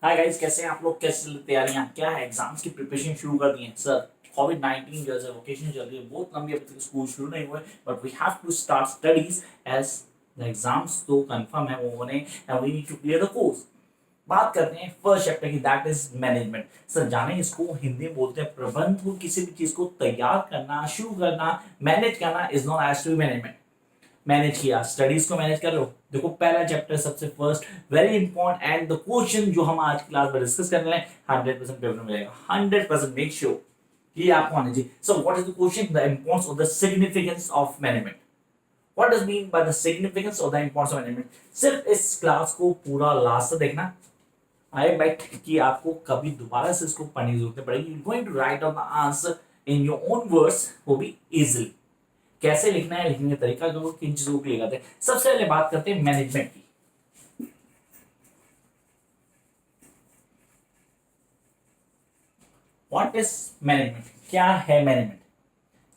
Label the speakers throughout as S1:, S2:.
S1: Hi guys, कैसे हैं आप लोग? कैसे चल रही तैयारियां? क्या है, एग्जाम्स की प्रिपरेशन शुरू कर दी है सर? कोविड-19 जैसे वोकेशन चल रही है, बहुत लंबी, अभी तक स्कूल शुरू नहीं हुए, but we have to start studies as the exams तो कंफर्म है वो होने, and we need to clear the course. बात करते हैं फर्स्ट चैप्टर की, दैट इज मैनेजमेंट। सर जाने इसको हिंदी में बोलते हैं प्रबंध। को किसी भी चीज को तैयार करना, शुरू करना, मैनेज करना is known as to management. Manage किया, स्टडीज को मैनेज कर लो। देखो पहला चैप्टर सबसे first, very important, and the question जो हम आज क्लास में डिस्कस कर रहे हैं 100% पेपर में मिलेगा। 100% मेक श्योर ये आपको आने चाहिए। So what is the question? The importance of the significance of management. What does mean by the significance of the importance of management? सिर्फ इस क्लास को पूरा लास्ट तक देखना। आई बेट कि आपको कभी दोबारा से इसको पढ़ने की जरूरत नहीं पड़ेगी। You going to write down the answer in your own words, वो भी इजीली। कैसे लिखना है, लिखने का तरीका जो किन चीजों को क्लियर करते हैं। सबसे पहले बात करते हैं मैनेजमेंट की। What is management? क्या है मैनेजमेंट?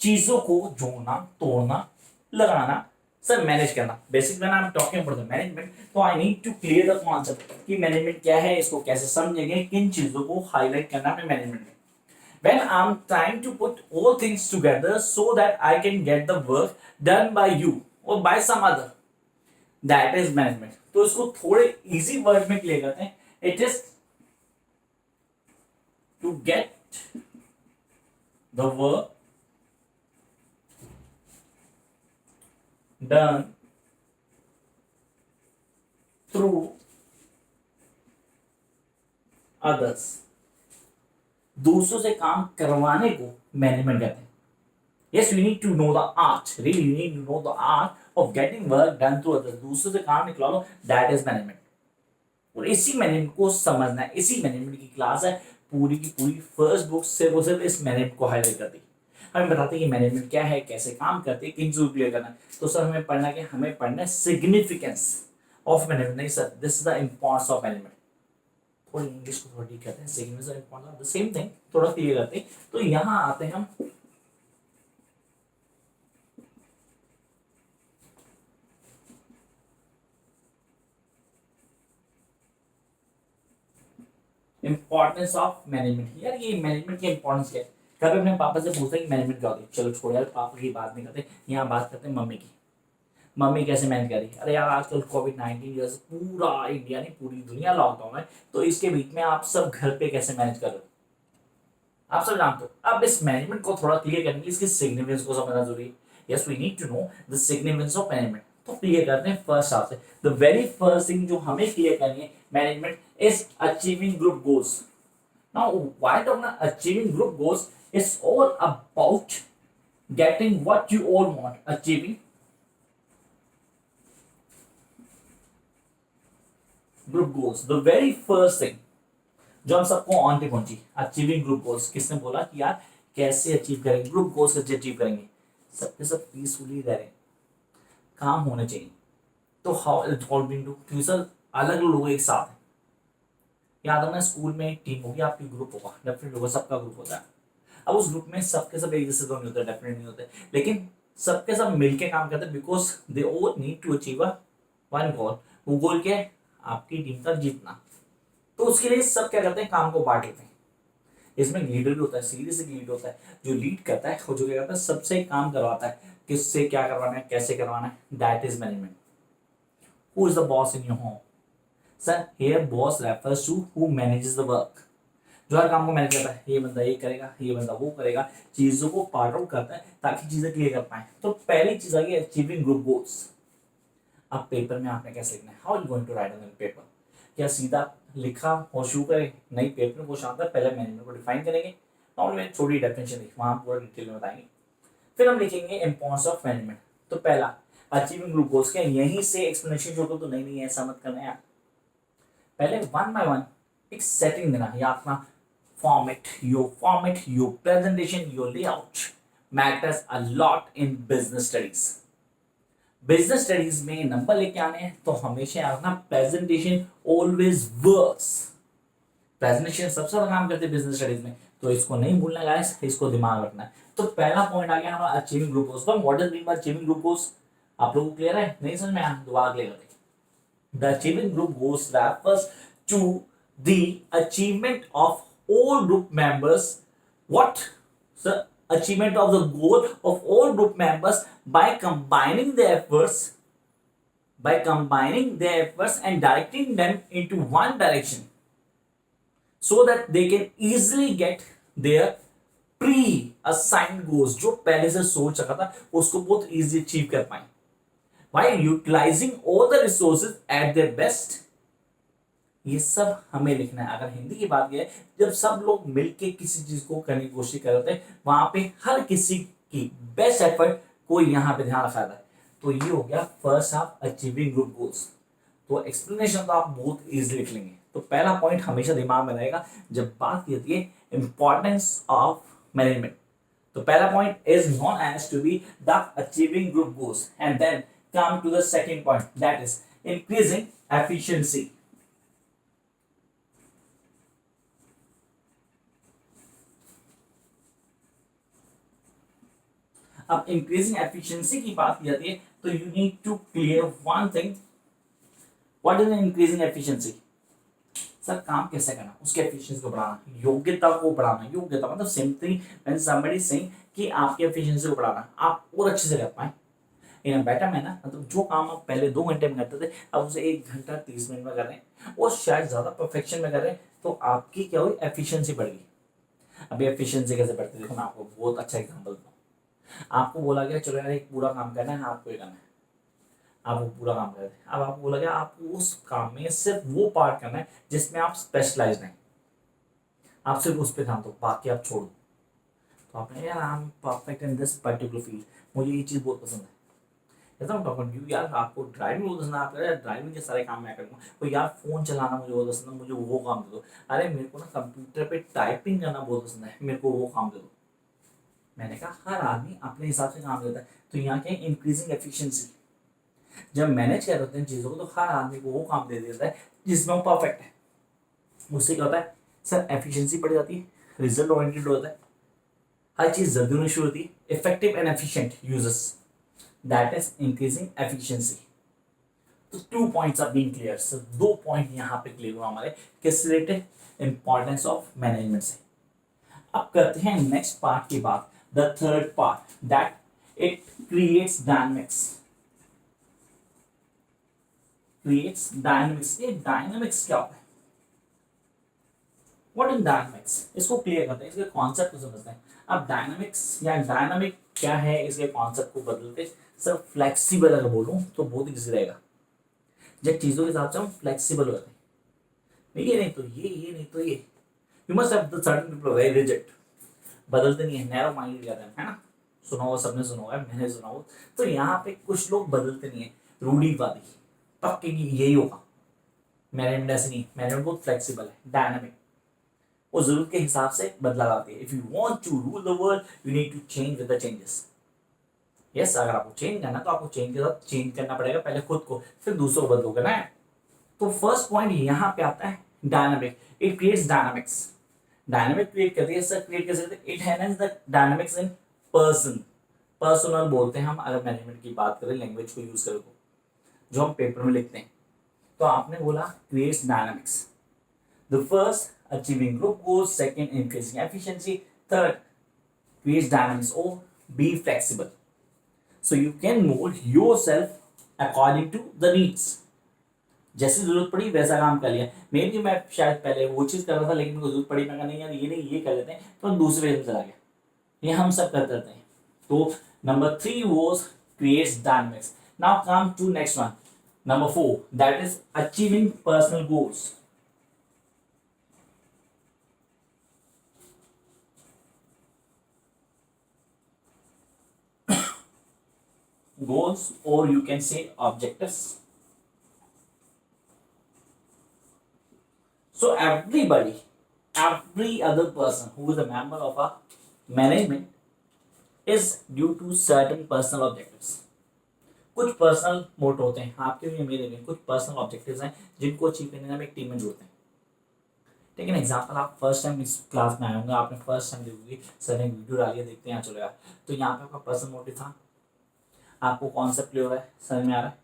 S1: चीजों को जोड़ना, तोड़ना, लगाना, सब मैनेज करना। Basic when I am talking about the management, तो I need to clear the concept कि मैनेजमेंट क्या है, इसको कैसे समझेंगे, किन चीजों को हाईलाइट करना है मैनेजमेंट में। When I'm trying to put all things together so that I can get the work done by you or by some other, that is management. तो इसको थोड़े इजी वर्ड में क्लियर करते हैं। It is to get the work done through others. दूसरों से काम करवाने को मैनेजमेंट कहते हैं। Yes, we need to know the art. Really, you need to know the art of getting work done through others. दूसरों से काम निकला लो, that is management. और इसी मैनेजमेंट को समझना है, इसी मैनेजमेंट की क्लास है। पूरी की पूरी फर्स्ट बुक सिर्फ और सिर्फ इस मैनेजमेंट को हाईलाइट करती है। हमें बताते हैं कि मैनेजमेंट क्या है, कैसे काम करते हैं, किन चीजों को क्लियर करना है। तो सर हमें पढ़ना क्या? हमें पढ़ना है सिग्निफिकेंस ऑफ मैनेजमेंट। नहीं sir, this is the importance of management. थोड़ी इंग्लिश को थोड़ी कहते हैं significance of importance of the same thing, थोड़ा क्लियर करते हैं। तो यहाँ आते हैं हम इंपॉर्टेंस ऑफ मैनेजमेंट। यार ये मैनेजमेंट की इंपॉर्टेंस क्या है? कभी अपने पापा से पूछते हैं कि मैनेजमेंट क्या होती है। चलो छोड़ यार, पापा की बात नहीं करते, यहाँ बात करते हैं मम्मी की। मम्मी कैसे मैनेज कर रही है? अरे यार आजकल कोविड-19 जैसे पूरा इंडिया नहीं, पूरी दुनिया लॉकडाउन है, तो इसके बीच में आप सब घर पे कैसे मैनेज कर रहे हो? आप सब जानते हो। अब इस मैनेजमेंट को थोड़ा क्लियर करने के लिए इसकी सिग्निफिकेंस को समझना जरूरी है। Yes, we need to know the significance of management. तो क्लियर करते हैं फर्स्ट हाफ से। द वेरी फर्स्ट थिंग जो हमें क्लियर करनी है, management is achieving group goals. Now, why talking about achieving group goals? It's all about getting what you all want, achieving group goals. The very first thing जो हम सबको on पे पहुंची, achieving group goals. किसने बोला कि यार कैसे अचीव करेंगे ग्रुप गोल्स? कैसे अचीव करेंगे? सबके सब पीसफुली रह रहे, काम होने चाहिए। तो how it all been do? क्योंकि सर अलग लोग एक साथ हैं। याद है ना, स्कूल में एक टीम होगी, आपकी ग्रुप होगा, डेफिनेट होगा, सबका ग्रुप होता है। अब उस ग्रुप में सबके सब एक जैसे तो नहीं होते, डेफिनेट नहीं होते, लेकिन सबके सब मिलके काम करते हैं, because they all need to achieve one goal. वो गोल क्या है? आपकी टीम का जीतना। तो उसके लिए सब क्या करते हैं? काम को बांट लेते हैं। इसमें लीडर भी होता है, सीधे से लीड होता है, जो लीड करता है वो जो क्या करता है, सबसे काम करवाता है। किससे क्या करवाना है, कैसे करवाना है, that is management. Who is the boss in your home? Sir here boss refers to who manages the work. जो हर काम को मैनेज करता है, ये बंदा ये करेगा, ये बंदा वो करेगा, चीजों को पार्ट आउट करता है ताकि चीजें क्लियर कर पाए। तो पहली चीज आ गई अचीविंग ग्रुप गोल्स। अब पेपर में आपने कैसे लिखना है? How you going to write on paper? क्या सीधा लिखा और शुरू करें? नहीं, पेपर में कुछ आता है, पहले मैनेजमेंट को डिफाइन करेंगे, और में छोटी डेफिनेशन लिखी, वहां पूरा डिटेल में बताएंगे। फिर हम लिखेंगे इंपॉर्टेंस ऑफ मैनेजमेंट। तो पहला अचीविंग ग्रुप गोल्स, क्या यहीं से एक्सप्लेनेशन शुरू? तो नहीं नहीं, ऐसा मत करना यार। पहले वन बाय वन एक सेटिंग देना, या अपना format, your presentation, your layout matters a lot in business studies. Business studies में नंबर लेके आने हैं तो हमेशा याद रखना, प्रेजेंटेशन ऑलवेज वर्क्स। प्रेजेंटेशन सबसे ज्यादा काम करते हैं बिजनेस स्टडीज में, तो इसको नहीं भूलना गाइस, इसको दिमाग रखना है। तो पहला पॉइंट आ गया हमारा अचीविंग ग्रुप गोल्स। तो what does mean by achieving group goals? आप लोगों को क्लियर है? नहीं समझ में आया? दोबारा क्लियर करते हैं। The achieving group goals refers to the achievement of all group members. What? The achievement of the goal of all group members by combining their efforts, and directing them into one direction, so that they can easily get their pre assigned goals, जो पहले से सोच रखा था उसको बहुत easy achieve कर पाए, by utilising all the resources at their best. ये सब हमें लिखना है। अगर हिंदी की बात है, जब सब लोग मिलके किसी चीज को करने की कोशिश कर रहे थे, वहां पे हर किसी की बेस्ट एफर्ट को यहाँ पे ध्यान रखा था। तो ये हो गया first half achieving group goals. तो एक्सप्लेनेशन तो आप बहुत इजीली लिख लेंगे। तो पहला पॉइंट हमेशा दिमाग में रहेगा जब बात की जाती है इंपॉर्टेंस ऑफ मैनेजमेंट। तो पहला point is known as to be the achieving group goals, and then come to the second point, that is increasing efficiency. अब इंक्रीजिंग एफिशिएंसी की बात की जाती है तो you need to clear one thing, what is increasing efficiency? Sir काम कैसे करना, उसके एफिशिएंसी को बढ़ाना, योग्यता को बढ़ाना। योग्यता मतलब सिंपली व्हेन समबडी सेइंग कि आपकी एफिशिएंसी को बढ़ाना, आप और अच्छे से कर पाए इन अ बेटर मैनर। मतलब जो काम आप पहले 2 घंटे में करते थे, अब उसे 1 घंटा 30 मिनट में कर रहे हैं, और शायद ज्यादा परफेक्शन में कर रहे हैं, तो आपकी क्या हुई, एफिशिएंसी बढ़ गई। अभी एफिशिएंसी कैसे बढ़ती है, देखो मैं आपको बहुत अच्छा एग्जांपल दूं। आपको बोला गया चलो यार एक पूरा काम करना है, आपको ये करना है, आप वो पूरा काम करते हैं। अब आपको बोला गया आपको उस काम में सिर्फ वो पार्ट करना है जिसमें आप स्पेशलाइज हैं, आप सिर्फ उस पर ध्यान दो, बाकी आप छोड़ दो। तो आपने यार I am perfect in this particular field, मुझे ये चीज़ बहुत पसंद है, जैसा मैं टॉकिंग यू यार, आपको ड्राइविंग बहुत पसंद है, आप यार ड्राइविंग के सारे काम मैं करूँगा। तो यार फोन चलाना मुझे बहुत पसंद है, मुझे वो काम दे दो। अरे मेरे को ना कंप्यूटर पे टाइपिंग करना बहुत पसंद है, मेरे को वो काम दे दो। मैंने कहा हर आदमी अपने हिसाब से काम देता है। तो यहाँ क्या इंक्रीजिंग एफिशिएंसी, जब मैनेज कर रहे हैं चीज़ों को, तो हर आदमी को वो काम दे देता है जिसमें वो परफेक्ट है। उससे क्या होता है सर, एफिशिएंसी बढ़ जाती है, रिजल्ट ओरिएंटेड होता है, हर चीज़ जल्दी होनी शुरू होती है, effective and efficient users, that is increasing efficiency. तो 2 points are being clear. Sir 2 point यहाँ पे क्लियर हुआ हमारे, किस रिलेटेड, इंपॉर्टेंस ऑफ मैनेजमेंट से। अब करते हैं नेक्स्ट पार्ट की बात, the third part, that it creates dynamics. Creates dynamics. ये डायनेमिक्स क्या होता है, व्हाट इज डायनेमिक्स, इसको क्लियर करते हैं, इसके कॉन्सेप्ट को समझते हैं। अब डायनेमिक्स या डायनामिक क्या है, इसके कॉन्सेप्ट को बदलते सर फ्लेक्सिबल अगर बोलूं तो बहुत इजी रहेगा। जब चीजों के हिसाब से हम फ्लेक्सिबल हो जाते हैं, ये नहीं तो ये नहीं तो ये, you must have the certain people very rigid, बदलते नहीं है, नैरो माइंडेड कहते हैं, है ना, सुना होगा, सबने सुना होगा, मैंने सुना होगा। तो यहाँ पे कुछ लोग बदलते नहीं है, रूढ़िवादी, पक्के की यही होगा। मैनेजमेंट ऐसे नहीं, मैनेजमेंट बहुत फ्लेक्सिबल है, डायनामिक, वो जरूरत के हिसाब से बदलाव आती है। If you want to rule the world you need to change with the changes. Yes, अगर आपको चेंज करना तो आपको चेंज के साथ चेंज करना पड़ेगा, पहले खुद को, फिर दूसरों को बदलोगे ना। तो फर्स्ट पॉइंट यहाँ पे आता है dynamic, it creates dynamics. Dynamic create करती है सर, क्रिएट कैसे करते हैं, it has the dynamics in person, personal बोलते हैं हम अगर मैनेजमेंट की बात करें, लैंग्वेज को यूज करें तो, जो हम पेपर में लिखते हैं। तो आपने बोला creates dynamics, the first achieving group goals, second increasing efficiency, third creates dynamics or be flexible, so you can mold yourself according to the needs। जैसी जरूरत पड़ी वैसा काम कर लिया। मे भी मैं शायद पहले वो चीज कर रहा था, लेकिन मेरे को जरूरत पड़ी, मैं नहीं यार ये नहीं ये कर लेते हैं, तो दूसरे वे में चला गया। ये हम सब करते रहते हैं। तो number 3 was creates dynamics। now come to next one, number 4, that is achieving personal goals। goals or you can say objectives। so everybody, every other person who is a member of a management is due to certain personal objectives। कुछ personal मोटो होते हैं आपके भी मेरे भी, कुछ personal objectives हैं जिनको अचीव करने में हम एक टीम में जुड़ते हैं। ठीक है, एग्जाम्पल, आप फर्स्ट टाइम इस क्लास में आए होंगे, आपने फर्स्ट टाइम देखोगे सर ने वीडियो डाली है, देखते हैं चलो यार, तो यहाँ पे आपका पर्सनल मोटिव था, आपको कॉन्सेप्ट क्लियर है, समझ में आ रहा है।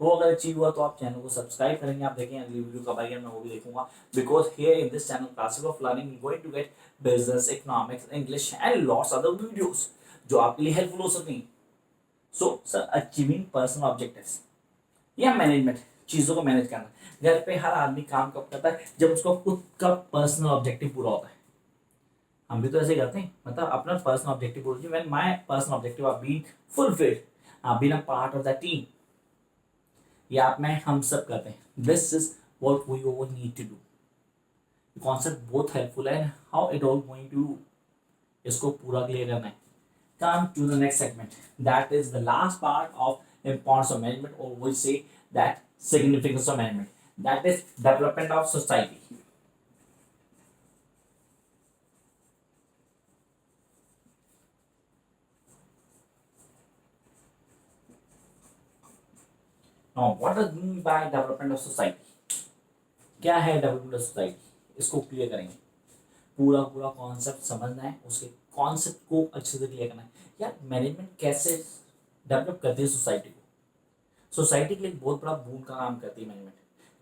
S1: वो अगर अचीव हुआ तो आप चैनल को सब्सक्राइब करेंगे, आप देखेंगे अगली वीडियो कब आएगी, मैं वो भी देखूंगा, because here in this channel classes of learning you going to get business, economics, English and lots other videos जो आपके लिए हेल्पफुल हो सकती हैं। So sir achieving personal objectives या मैनेजमेंट, चीजों को मैनेज करना। घर पे हर आदमी काम कब करता है, जब उसका खुद का पर्सनल ऑब्जेक्टिव पूरा होता है। हम भी तो ऐसे ही करते हैं, मतलब अपना पर्सनल ऑब्जेक्टिव पूरा, when my personal objective are been fulfilled, I been a part of the team, या आप मैं हम सब करते हैं, this is what we all need to do. Concept बहुत हेल्पफुल है, how it all going to do, इसको पूरा क्लियर करना है। Come to the next segment, that is the last part of importance of management, or we say that significance of management, that is development of society. Now what does mean by development of society? क्या है development of society, इसको clear करेंगे। पूरा पूरा concept समझना है, उसके concept को अच्छे से क्लियर करना है। यार मैनेजमेंट कैसे डेवलप करती है सोसाइटी को, सोसाइटी के लिए एक बहुत बड़ा बून का काम करती है मैनेजमेंट।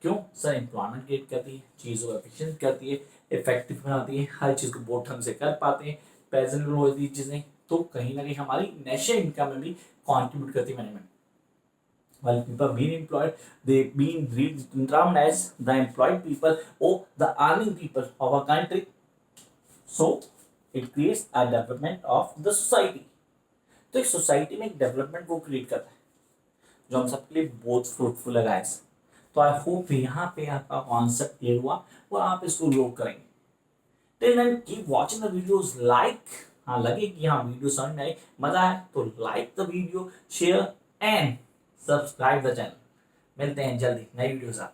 S1: क्यों सर, एम्प्लॉयमेंट क्रिएट करती है, चीज़ों को एफिशिएंट करती है, इफेक्टिव बनाती है, हर चीज़ को बहुत ढंग से कर पाते हैं, प्रेजेंटेबल होती है चीज़ें, तो कहीं ना कहीं हमारी नेशनल इनकम में भी कॉन्ट्रीब्यूट करती है management. While people being employed, they being termed as the employed people or the earning people of a country. So it creates a development of the society. तो एक सोसाइटी में एक development को create करता है जो हम सबके लिए बहुत फ्रूटफुल है गाइस। तो आई होप यहाँ पे आपका कॉन्सेप्ट क्लियर हुआ और आप इसको योग करेंगे। Till then keep watching the videos, like, हाँ लगे कि हाँ वीडियो समझ में आई, मजा आए तो like the video, share and subscribe the channel. मिलते हैं जल्दी नई वीडियो के साथ।